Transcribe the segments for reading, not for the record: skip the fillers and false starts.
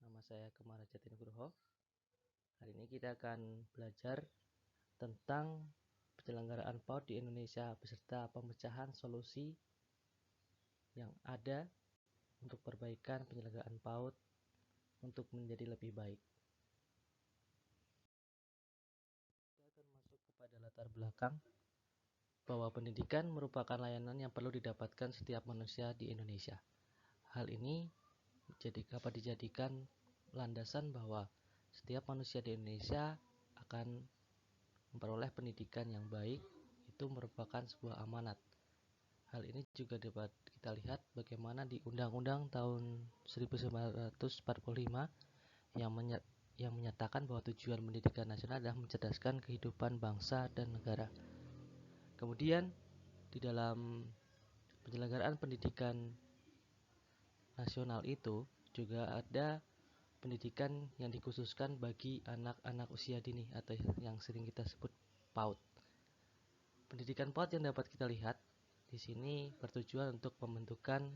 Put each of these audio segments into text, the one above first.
Nama saya Kemara Jatinugroho. Hari ini kita akan belajar tentang penyelenggaraan PAUD di Indonesia beserta pemecahan solusi yang ada untuk perbaikan penyelenggaraan PAUD untuk menjadi lebih baik. Kita akan masuk kepada latar belakang bahwa pendidikan merupakan layanan yang perlu didapatkan setiap manusia di Indonesia. Hal ini dapat dijadikan landasan bahwa setiap manusia di Indonesia akan memperoleh pendidikan yang baik. Itu merupakan sebuah amanat. Hal ini juga dapat kita lihat bagaimana di Undang-Undang tahun 1945 yang menyatakan bahwa tujuan pendidikan nasional adalah mencerdaskan kehidupan bangsa dan negara. Kemudian di dalam penyelenggaraan pendidikan nasional itu juga ada pendidikan yang dikhususkan bagi anak-anak usia dini atau yang sering kita sebut PAUD. Pendidikan PAUD yang dapat kita lihat di sini bertujuan untuk pembentukan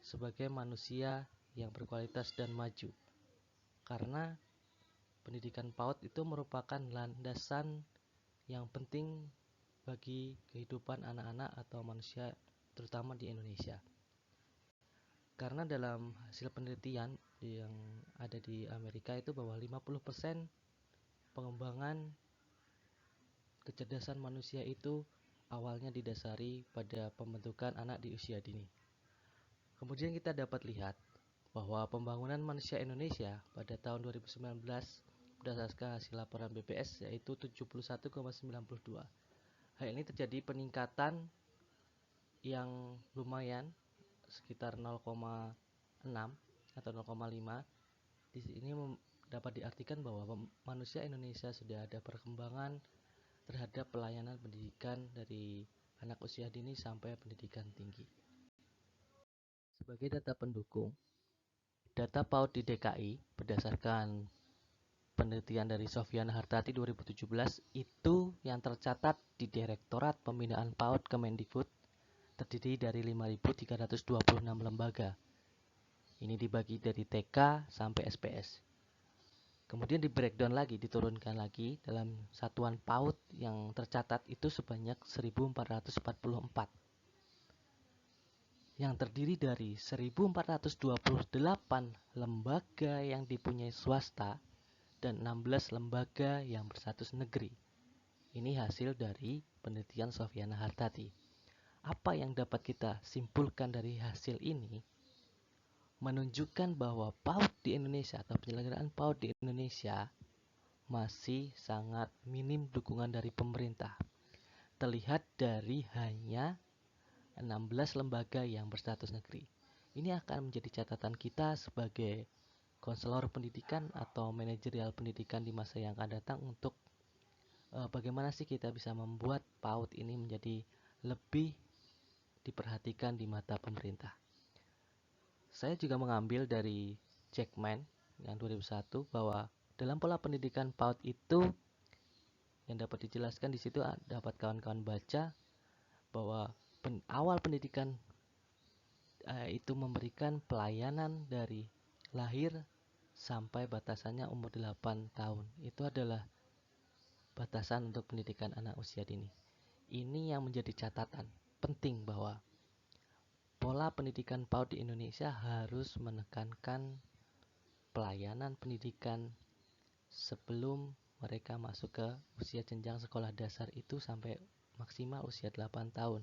sebagai manusia yang berkualitas dan maju. Karena pendidikan PAUD itu merupakan landasan yang penting bagi kehidupan anak-anak atau manusia terutama di Indonesia. Karena dalam hasil penelitian yang ada di Amerika itu bahwa 50% pengembangan kecerdasan manusia itu awalnya didasari pada pembentukan anak di usia dini. Kemudian kita dapat lihat bahwa pembangunan manusia Indonesia pada tahun 2019 berdasarkan hasil laporan BPS yaitu 71,92. Hal ini terjadi peningkatan yang lumayan sekitar 0,6 atau 0,5. Di sini dapat diartikan bahwa manusia Indonesia sudah ada perkembangan terhadap pelayanan pendidikan dari anak usia dini sampai pendidikan tinggi. Sebagai data pendukung, data PAUD di DKI berdasarkan penelitian dari Sofyan Hartati 2017 itu yang tercatat di Direktorat Pembinaan PAUD Kemendikbud terdiri dari 5.326 lembaga. Ini dibagi dari TK sampai SPS. Kemudian di breakdown lagi, diturunkan lagi dalam satuan PAUD yang tercatat itu sebanyak 1.444. Yang terdiri dari 1.428 lembaga yang dipunyai swasta dan 16 lembaga yang berstatus negeri. Ini hasil dari penelitian Sofyan Hartati. Apa yang dapat kita simpulkan dari hasil ini? Menunjukkan bahwa PAUD di Indonesia atau penyelenggaraan PAUD di Indonesia masih sangat minim dukungan dari pemerintah. Terlihat dari hanya 16 lembaga yang berstatus negeri. Ini akan menjadi catatan kita sebagai konselor pendidikan atau manajerial pendidikan di masa yang akan datang untuk bagaimana sih kita bisa membuat PAUD ini menjadi lebih diperhatikan di mata pemerintah. Saya juga mengambil dari Jackman yang 2001 bahwa dalam pola pendidikan PAUD itu yang dapat dijelaskan di situ dapat kawan-kawan baca bahwa awal pendidikan itu memberikan pelayanan dari lahir sampai batasannya umur 8 tahun. Itu adalah batasan untuk pendidikan anak usia dini. Ini yang menjadi catatan penting bahwa pola pendidikan PAUD di Indonesia harus menekankan pelayanan pendidikan sebelum mereka masuk ke usia jenjang sekolah dasar itu sampai maksimal usia 8 tahun.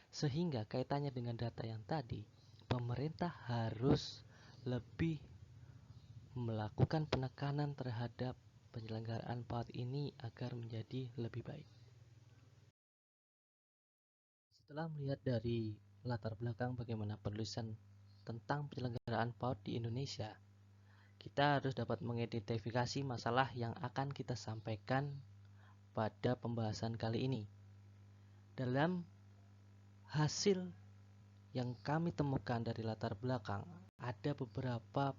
Sehingga kaitannya dengan data yang tadi, pemerintah harus lebih melakukan penekanan terhadap penyelenggaraan PAUD ini agar menjadi lebih baik. Setelah melihat dari latar belakang bagaimana penulisan tentang penyelenggaraan PAUD di Indonesia, kita harus dapat mengidentifikasi masalah yang akan kita sampaikan pada pembahasan kali ini. Dalam hasil yang kami temukan dari latar belakang, ada beberapa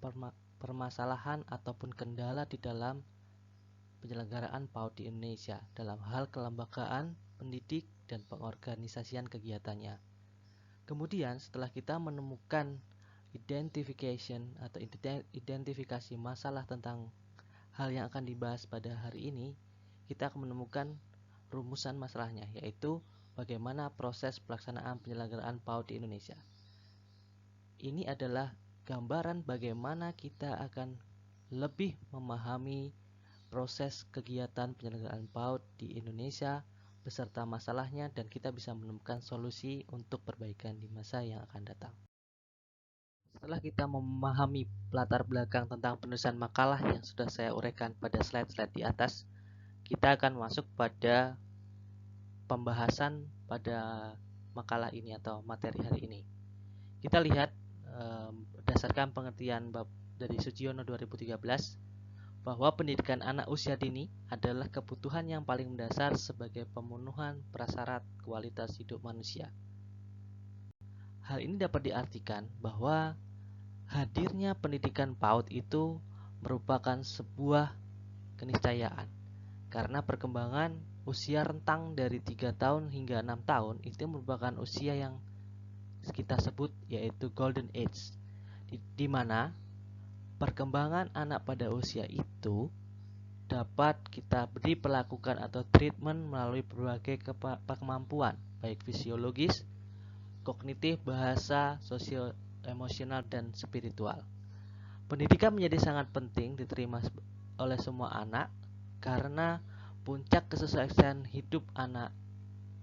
permasalahan ataupun kendala di dalam penyelenggaraan PAUD di Indonesia dalam hal kelembagaan, pendidik, dan pengorganisasian kegiatannya. Kemudian setelah kita menemukan identification atau identifikasi masalah tentang hal yang akan dibahas pada hari ini, kita akan menemukan rumusan masalahnya, yaitu bagaimana proses pelaksanaan penyelenggaraan PAUD di Indonesia. Ini adalah gambaran bagaimana kita akan lebih memahami proses kegiatan penyelenggaraan PAUD di Indonesia beserta masalahnya, dan kita bisa menemukan solusi untuk perbaikan di masa yang akan datang. Setelah kita memahami latar belakang tentang penulisan makalah yang sudah saya uraikan pada slide-slide di atas, kita akan masuk pada pembahasan pada makalah ini atau materi hari ini. Kita lihat berdasarkan pengertian dari Sugiono 2013 bahwa pendidikan anak usia dini adalah kebutuhan yang paling mendasar sebagai pemenuhan prasyarat kualitas hidup manusia. Hal ini dapat diartikan bahwa hadirnya pendidikan PAUD itu merupakan sebuah keniscayaan, karena perkembangan usia rentang dari 3 tahun hingga 6 tahun itu merupakan usia yang kita sebut yaitu Golden Age, di mana perkembangan anak pada usia itu dapat kita diperlakukan atau treatment melalui berbagai kemampuan, baik fisiologis, kognitif, bahasa, sosio emosional, dan spiritual. Pendidikan menjadi sangat penting diterima oleh semua anak karena puncak kesuksesan hidup anak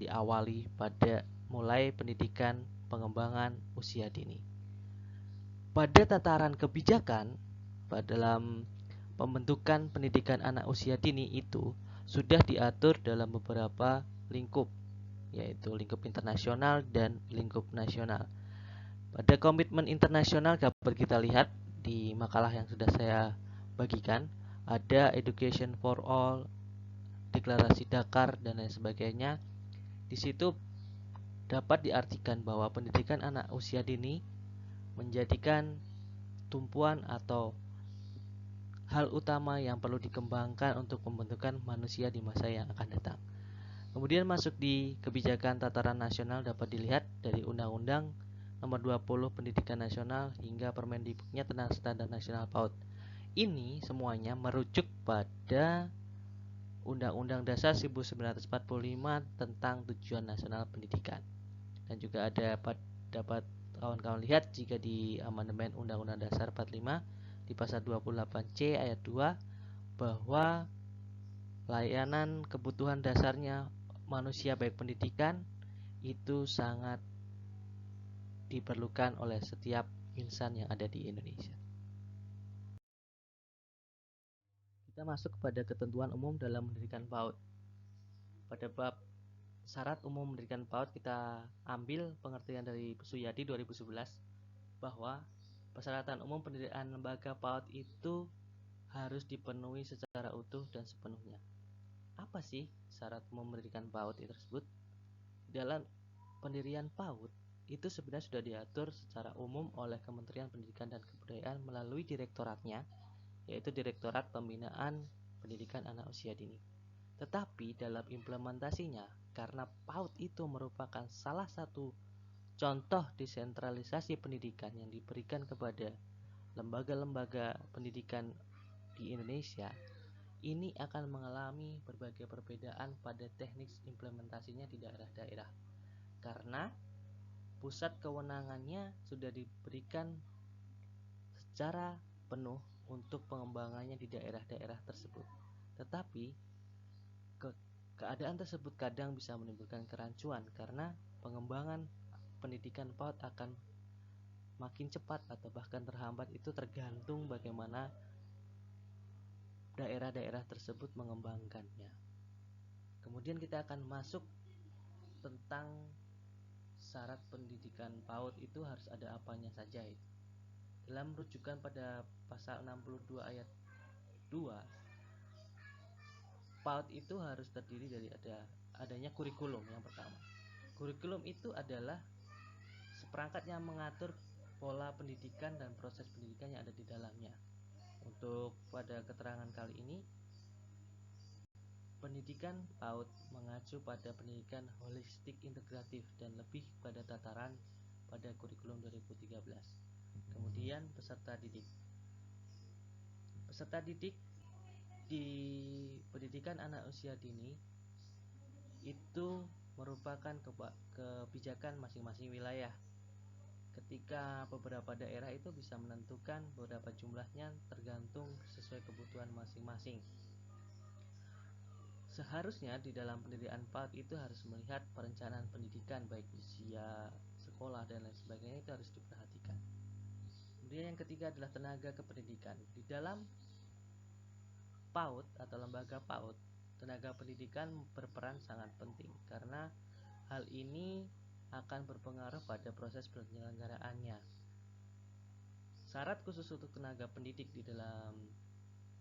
diawali pada mulai pendidikan pengembangan usia dini. Pada tataran kebijakan, dalam pembentukan pendidikan anak usia dini itu sudah diatur dalam beberapa lingkup, yaitu lingkup internasional dan lingkup nasional. Pada komitmen internasional dapat kita lihat di makalah yang sudah saya bagikan, ada Education for All, Deklarasi Dakar, dan lain sebagainya. Di situ dapat diartikan bahwa pendidikan anak usia dini menjadikan tumpuan atau hal utama yang perlu dikembangkan untuk pembentukan manusia di masa yang akan datang. Kemudian masuk di kebijakan tataran nasional dapat dilihat dari Undang-Undang Nomor 20 Pendidikan Nasional hingga Permendikbudnya tentang Standar Nasional PAUD. Ini semuanya merujuk pada Undang-Undang Dasar 1945 tentang Tujuan Nasional Pendidikan. Dan juga dapat kawan-kawan lihat jika di amandemen Undang-Undang Dasar 45 di pasal 28C ayat 2 bahwa layanan kebutuhan dasarnya manusia baik pendidikan itu sangat diperlukan oleh setiap insan yang ada di Indonesia. Kita masuk kepada ketentuan umum dalam mendirikan PAUD. Pada bab syarat umum mendirikan PAUD kita ambil pengertian dari Suyadi 2011 bahwa persyaratan umum pendirian lembaga PAUD itu harus dipenuhi secara utuh dan sepenuhnya. Apa sih syarat umum mendirikan PAUD tersebut? Dalam pendirian PAUD itu sebenarnya sudah diatur secara umum oleh Kementerian Pendidikan dan Kebudayaan melalui direktoratnya, yaitu Direktorat Pembinaan Pendidikan Anak Usia Dini. Tetapi dalam implementasinya, karena PAUD itu merupakan salah satu contoh desentralisasi pendidikan yang diberikan kepada lembaga-lembaga pendidikan di Indonesia, ini akan mengalami berbagai perbedaan pada teknik implementasinya di daerah-daerah. Karena pusat kewenangannya sudah diberikan secara penuh untuk pengembangannya di daerah-daerah tersebut. Tetapi keadaan tersebut kadang bisa menimbulkan kerancuan karena pengembangan pendidikan PAUD akan makin cepat atau bahkan terhambat, itu tergantung bagaimana daerah-daerah tersebut mengembangkannya. Kemudian kita akan masuk tentang syarat pendidikan PAUD itu harus ada apanya saja. Dalam rujukan pada pasal 62 ayat 2, PAUD itu harus terdiri dari adanya kurikulum. Yang pertama, kurikulum itu adalah seperangkat yang mengatur pola pendidikan dan proses pendidikan yang ada di dalamnya. Untuk pada keterangan kali ini, pendidikan PAUD mengacu pada pendidikan holistik integratif dan lebih pada tataran pada kurikulum 2013. Kemudian peserta didik. Peserta didik di pendidikan anak usia dini itu merupakan kebijakan masing-masing wilayah. Ketika beberapa daerah itu bisa menentukan beberapa jumlahnya tergantung sesuai kebutuhan masing-masing. Seharusnya di dalam pendidikan PAUD itu harus melihat perencanaan pendidikan baik usia sekolah dan lain sebagainya itu harus diperhatikan. Kemudian yang ketiga adalah tenaga kependidikan. Di dalam PAUD atau lembaga PAUD, tenaga pendidikan berperan sangat penting karena hal ini akan berpengaruh pada proses penyelenggaraannya. Syarat khusus untuk tenaga pendidik di dalam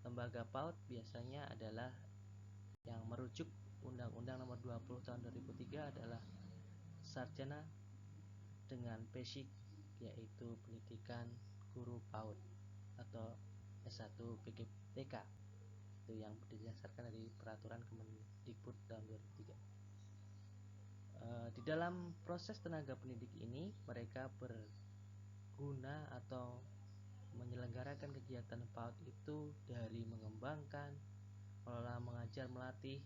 lembaga PAUD biasanya adalah yang merujuk Undang-Undang Nomor 20 Tahun 2003 adalah sarjana dengan basic, yaitu pendidikan guru PAUD atau S1 PGTK. Itu yang didasarkan dari peraturan Kemendikbud tahun 2003. Di dalam proses tenaga pendidik ini mereka berguna atau menyelenggarakan kegiatan PAUD itu dari mengembangkan, mengelola, mengajar, melatih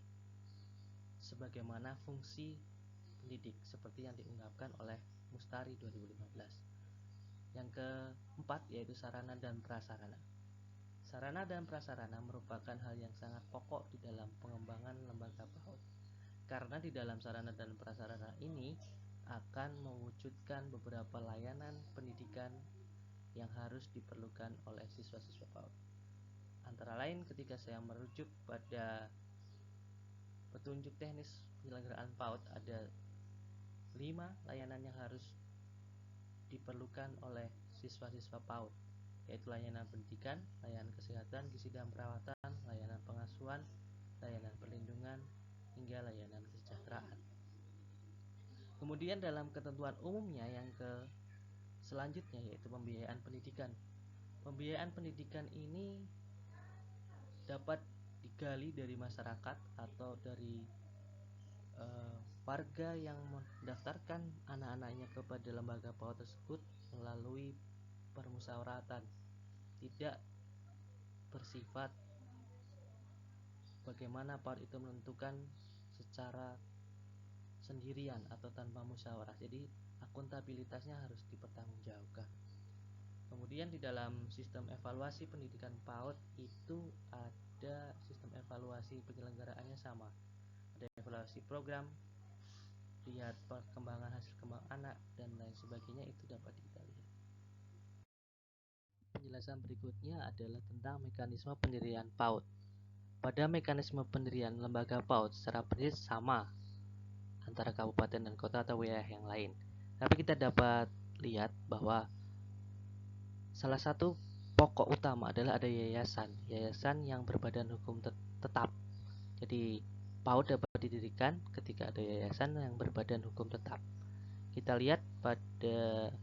sebagaimana fungsi pendidik seperti yang diungkapkan oleh Mustari 2015. Yang keempat yaitu sarana dan prasarana. Sarana dan prasarana merupakan hal yang sangat pokok di dalam pengembangan lembaga PAUD. Karena di dalam sarana dan prasarana ini akan mewujudkan beberapa layanan pendidikan yang harus diperlukan oleh siswa-siswa PAUD. Antara lain ketika saya merujuk pada petunjuk teknis penyelenggaraan PAUD ada 5 layanan yang harus diperlukan oleh siswa-siswa PAUD, yaitu layanan pendidikan, layanan kesehatan, gizi dan perawatan, layanan pengasuhan, layanan perlindungan, hingga layanan kesejahteraan. Kemudian dalam ketentuan umumnya yang selanjutnya yaitu pembiayaan pendidikan. Pembiayaan pendidikan ini dapat digali dari masyarakat atau dari warga yang mendaftarkan anak-anaknya kepada lembaga PAUD tersebut melalui permusyawaratan, tidak bersifat bagaimana PAUD itu menentukan secara sendirian atau tanpa musyawarah. Jadi akuntabilitasnya harus dipertanggungjawabkan. Kemudian di dalam sistem evaluasi pendidikan PAUD itu ada sistem evaluasi penyelenggaraannya sama. Ada evaluasi program, lihat perkembangan hasil kembang anak dan lain sebagainya, itu dapat kita lihat. Penjelasan berikutnya adalah tentang mekanisme pendirian PAUD. Pada mekanisme pendirian lembaga PAUD secara prinsip sama antara kabupaten dan kota atau wilayah yang lain. Tapi kita dapat lihat bahwa salah satu pokok utama adalah ada yayasan yang berbadan hukum tetap. Jadi PAUD dapat didirikan ketika ada yayasan yang berbadan hukum tetap. Kita lihat pada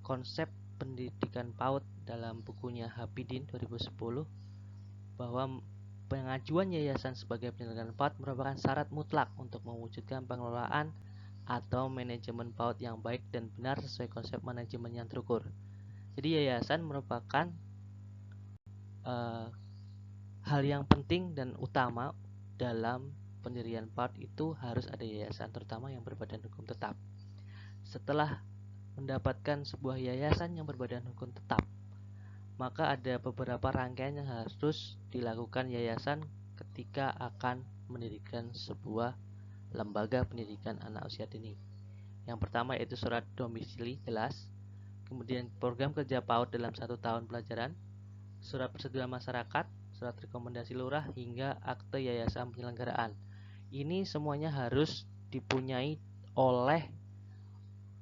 konsep pendidikan PAUD dalam bukunya Hapidin 2010 bahwa pengajuan yayasan sebagai penyelenggaraan PAUD merupakan syarat mutlak untuk mewujudkan pengelolaan atau manajemen PAUD yang baik dan benar sesuai konsep manajemen yang terukur. Jadi yayasan merupakan hal yang penting dan utama dalam pendirian PAUD. Itu harus ada yayasan, terutama yang berbadan hukum tetap. Setelah mendapatkan sebuah yayasan yang berbadan hukum tetap, maka ada beberapa rangkaian yang harus dilakukan yayasan ketika akan mendirikan sebuah lembaga pendidikan anak usia dini. Yang pertama yaitu surat domisili jelas, kemudian program kerja PAUD dalam 1 tahun pelajaran, surat persetujuan masyarakat, surat rekomendasi lurah, hingga akte yayasan penyelenggaraan. Ini semuanya harus dipunyai oleh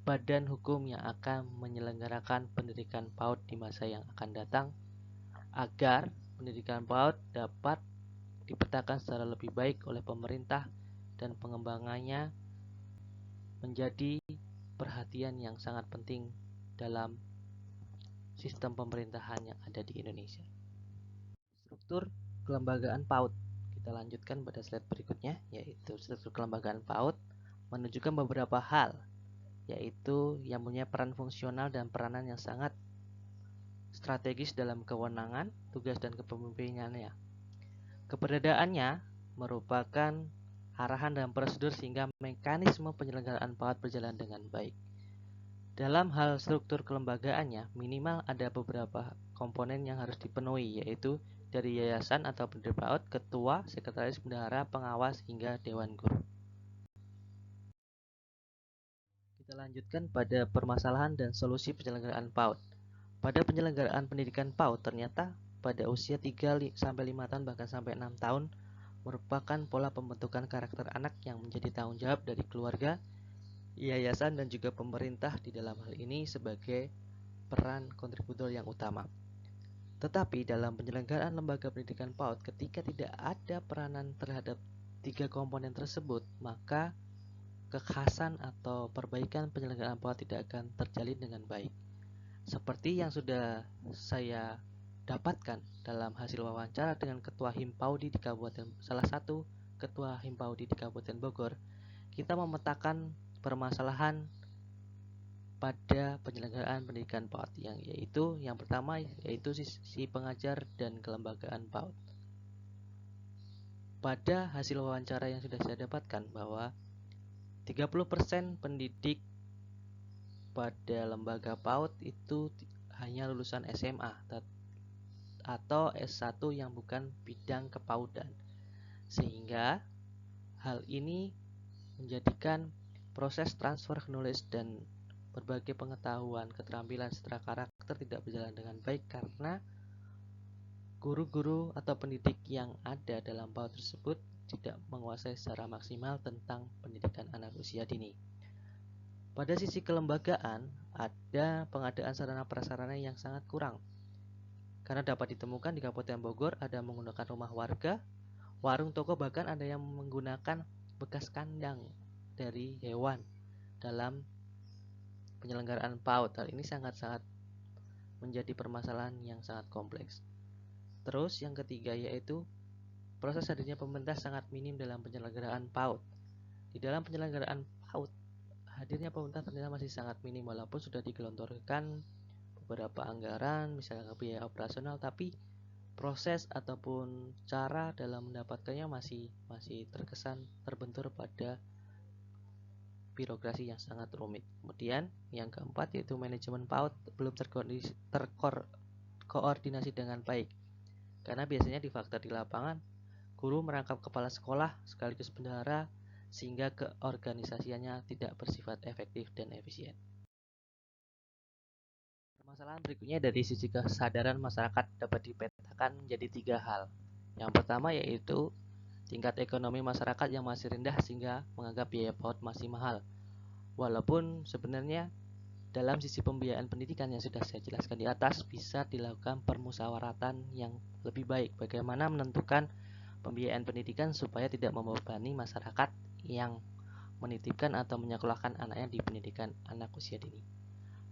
badan hukum yang akan menyelenggarakan pendidikan PAUD di masa yang akan datang, agar pendidikan PAUD dapat dipetakan secara lebih baik oleh pemerintah dan pengembangannya menjadi perhatian yang sangat penting dalam sistem pemerintahan yang ada di Indonesia. Struktur kelembagaan PAUD. Kita lanjutkan pada slide berikutnya, yaitu struktur kelembagaan PAUD menunjukkan beberapa hal. yaitu yang punya peran fungsional dan peranan yang sangat strategis dalam kewenangan, tugas, dan kepemimpinannya. Keberadaannya merupakan arahan dan prosedur sehingga mekanisme penyelenggaraan PAUD berjalan dengan baik. Dalam hal struktur kelembagaannya, minimal ada beberapa komponen yang harus dipenuhi, yaitu dari yayasan atau pendiri PAUD, ketua, sekretaris bendahara, pengawas, hingga dewan guru. Kita lanjutkan pada permasalahan dan solusi penyelenggaraan PAUD. Pada penyelenggaraan pendidikan PAUD, ternyata pada usia 3-5 tahun bahkan sampai 6 tahun merupakan pola pembentukan karakter anak yang menjadi tanggung jawab dari keluarga, yayasan, dan juga pemerintah di dalam hal ini sebagai peran kontributor yang utama. Tetapi dalam penyelenggaraan lembaga pendidikan PAUD, ketika tidak ada peranan terhadap 3 komponen tersebut, maka kekhasan atau perbaikan penyelenggaraan PAUD tidak akan terjalin dengan baik. Seperti yang sudah saya dapatkan dalam hasil wawancara dengan ketua Himpaudi di salah satu ketua Himpaudi di Kabupaten Bogor, kita memetakan permasalahan pada penyelenggaraan pendidikan PAUD yang pertama yaitu sisi pengajar dan kelembagaan PAUD. Pada hasil wawancara yang sudah saya dapatkan bahwa 30% pendidik pada lembaga PAUD itu hanya lulusan SMA atau S1 yang bukan bidang kepaudan, sehingga hal ini menjadikan proses transfer knowledge dan berbagai pengetahuan, keterampilan, serta karakter tidak berjalan dengan baik karena guru-guru atau pendidik yang ada dalam PAUD tersebut tidak menguasai secara maksimal tentang pendidikan anak usia dini. Pada sisi kelembagaan, ada pengadaan sarana prasarana yang sangat kurang. Karena dapat ditemukan di Kabupaten Bogor ada menggunakan rumah warga, warung, toko, bahkan ada yang menggunakan bekas kandang dari hewan dalam penyelenggaraan PAUD. Hal ini sangat-sangat menjadi permasalahan yang sangat kompleks. Terus yang ketiga yaitu proses hadirnya pemerintah sangat minim dalam penyelenggaraan PAUD. Di dalam penyelenggaraan PAUD, hadirnya pemerintah ternyata masih sangat minim walaupun sudah digelontorkan beberapa anggaran, misalnya biaya operasional, tapi proses ataupun cara dalam mendapatkannya masih terkesan terbentur pada birokrasi yang sangat rumit. Kemudian yang keempat yaitu manajemen PAUD belum terkoordinasi dengan baik. Karena biasanya di faktor di lapangan, guru merangkap kepala sekolah sekaligus bendahara sehingga keorganisasiannya tidak bersifat efektif dan efisien. Permasalahan berikutnya dari sisi kesadaran masyarakat dapat dipetakan menjadi 3 hal. Yang pertama yaitu tingkat ekonomi masyarakat yang masih rendah sehingga menganggap biaya PAUD masih mahal. Walaupun sebenarnya dalam sisi pembiayaan pendidikan yang sudah saya jelaskan di atas bisa dilakukan permusyawaratan yang lebih baik. Bagaimana menentukan pembiayaan pendidikan supaya tidak membebani masyarakat yang menitipkan atau menyekolahkan anaknya di pendidikan anak usia dini.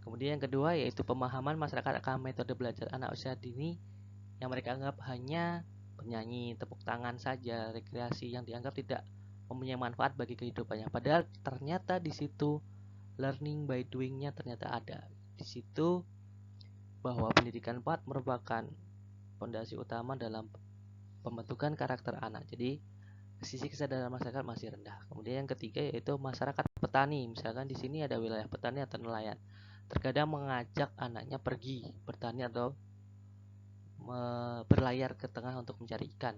Kemudian yang kedua yaitu pemahaman masyarakat akan metode belajar anak usia dini yang mereka anggap hanya bernyanyi, tepuk tangan saja, rekreasi yang dianggap tidak mempunyai manfaat bagi kehidupannya. Padahal ternyata di situ learning by doing-nya ternyata ada. Di situ bahwa pendidikan PAUD merupakan fondasi utama dalam pembentukan karakter anak. Jadi sisi kesadaran masyarakat masih rendah. Kemudian yang ketiga yaitu masyarakat petani. Misalkan di sini ada wilayah petani atau nelayan. Terkadang mengajak anaknya pergi bertani atau berlayar ke tengah untuk mencari ikan.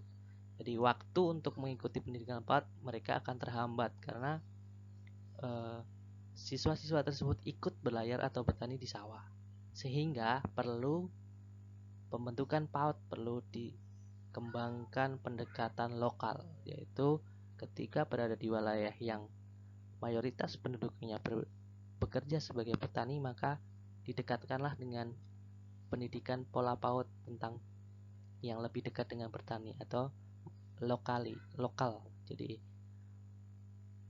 Jadi waktu untuk mengikuti pendidikan PAUD mereka akan terhambat karena siswa-siswa tersebut ikut berlayar atau bertani di sawah. Sehingga perlu pembentukan PAUD, perlu dikembangkan pendekatan lokal, yaitu ketika berada di wilayah yang mayoritas penduduknya bekerja sebagai petani, maka didekatkanlah dengan pendidikan pola PAUD tentang yang lebih dekat dengan bertani atau lokal. Jadi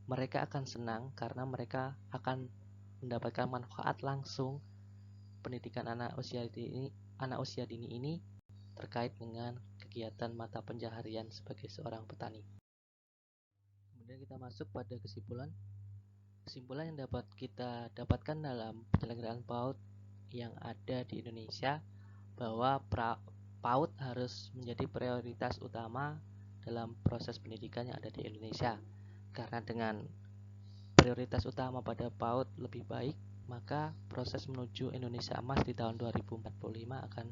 mereka akan senang karena mereka akan mendapatkan manfaat langsung pendidikan anak usia dini ini terkait dengan kegiatan mata pencaharian sebagai seorang petani. Kemudian kita masuk pada kesimpulan. Kesimpulan yang dapat kita dapatkan dalam penyelenggaraan PAUD yang ada di Indonesia bahwa PAUD harus menjadi prioritas utama dalam proses pendidikan yang ada di Indonesia. Karena dengan prioritas utama pada PAUD lebih baik, maka proses menuju Indonesia Emas di tahun 2045 akan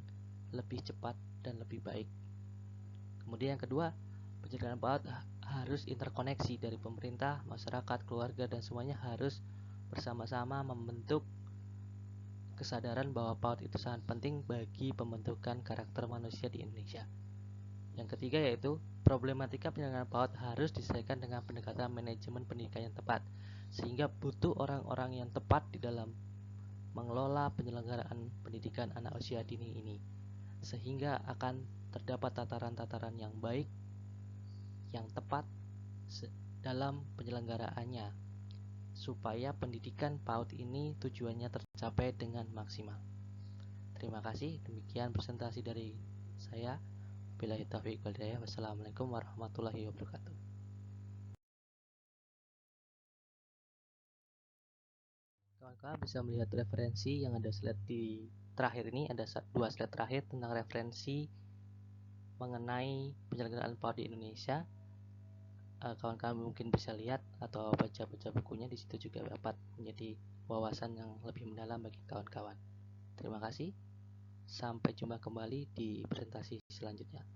lebih cepat dan lebih baik. Kemudian yang kedua, penyelenggaraan PAUD harus interkoneksi dari pemerintah, masyarakat, keluarga, dan semuanya harus bersama-sama membentuk kesadaran bahwa PAUD itu sangat penting bagi pembentukan karakter manusia di Indonesia. Yang ketiga yaitu problematika penyelenggaraan PAUD harus disesuaikan dengan pendekatan manajemen pendidikan yang tepat, sehingga butuh orang-orang yang tepat di dalam mengelola penyelenggaraan pendidikan anak usia dini ini, sehingga akan terdapat tataran-tataran yang baik, yang tepat dalam penyelenggaraannya, supaya pendidikan PAUD ini tujuannya tercapai dengan maksimal. Terima kasih, demikian presentasi dari saya. Billahi taufiq wal hidayah. Wassalamualaikum warahmatullahi wabarakatuh. Kawan-kawan bisa melihat referensi yang ada slide di terakhir ini, ada 2 slide terakhir tentang referensi mengenai penyelenggaraan PAUD di Indonesia. Kawan-kawan mungkin bisa lihat atau baca-baca bukunya, di situ juga dapat menjadi wawasan yang lebih mendalam bagi kawan-kawan. Terima kasih. Sampai jumpa kembali di presentasi selanjutnya.